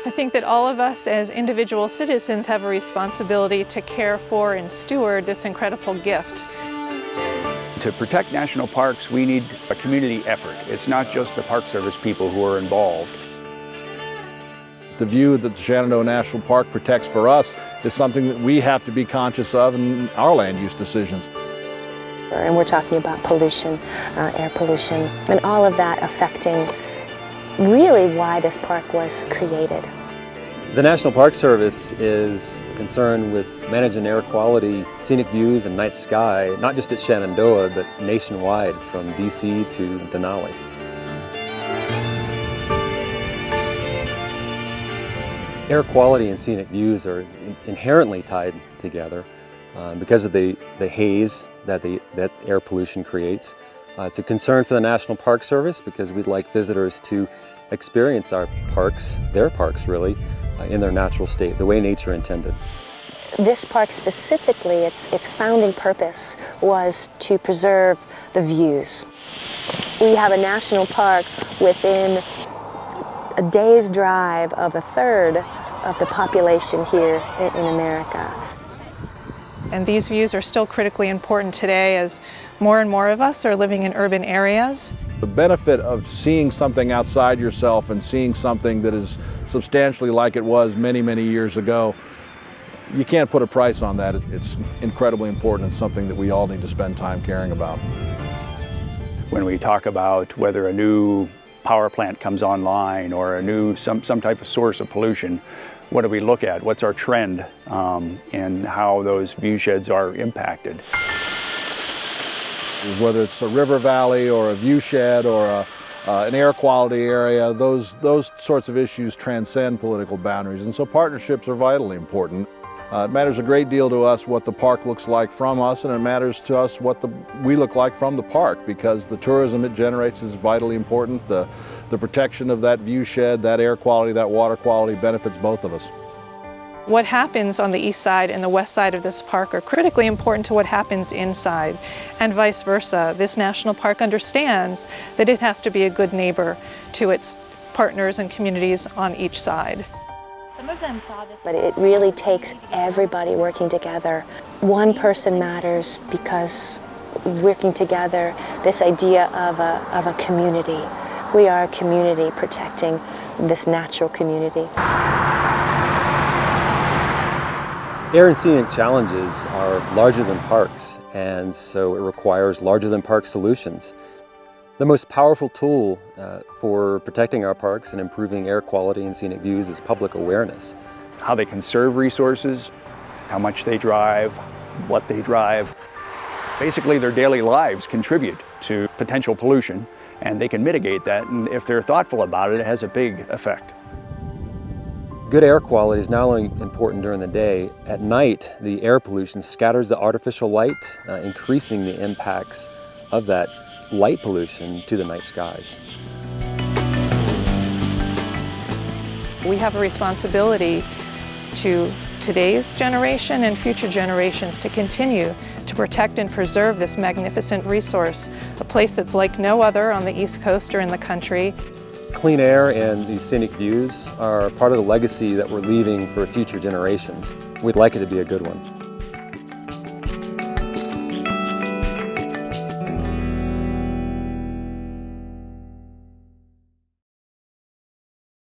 I think that all of us as individual citizens have a responsibility to care for and steward this incredible gift. To protect national parks, we need a community effort. It's not just the Park Service people who are involved. The view that the Shenandoah National Park protects for us is something that we have to be conscious of in our land use decisions. And we're talking about pollution, air pollution, and all of that affecting really why this park was created. The National Park Service is concerned with managing air quality, scenic views, and night sky, not just at Shenandoah, but nationwide from DC to Denali. Air quality and scenic views are inherently tied together because of the haze that air pollution creates. It's a concern for the National Park Service because we'd like visitors to experience our parks, their parks really, in their natural state, the way nature intended. This park specifically, its founding purpose was to preserve the views. We have a national park within a day's drive of a third of the population here in America. And these views are still critically important today as more and more of us are living in urban areas. The benefit of seeing something outside yourself and seeing something that is substantially like it was many, many years ago, you can't put a price on that. It's incredibly important and something that we all need to spend time caring about. When we talk about whether a new power plant comes online or a new some type of source of pollution, what do we look at? What's our trend in how those view sheds are impacted? Whether it's a river valley or a view shed or an air quality area, those sorts of issues transcend political boundaries, and so partnerships are vitally important. It matters a great deal to us what the park looks like from us, and it matters to us what we look like from the park, because the tourism it generates is vitally important. The protection of that view shed, that air quality, that water quality benefits both of us. What happens on the east side and the west side of this park are critically important to what happens inside, and vice versa. This national park understands that it has to be a good neighbor to its partners and communities on each side. Some of them saw this. But it really takes everybody working together. One person matters because working together, this idea of a community. We are a community protecting this natural community. Air and scenic challenges are larger than parks, and so it requires larger than park solutions. The most powerful tool for protecting our parks and improving air quality and scenic views is public awareness. How they conserve resources, how much they drive, what they drive. Basically, their daily lives contribute to potential pollution, and they can mitigate that, and if they're thoughtful about it, it has a big effect. Good air quality is not only important during the day. At night, the air pollution scatters the artificial light, increasing the impacts of that light pollution to the night skies. We have a responsibility to today's generation and future generations to continue to protect and preserve this magnificent resource, a place that's like no other on the East Coast or in the country. Clean air and these scenic views are part of the legacy that we're leaving for future generations. We'd like it to be a good one.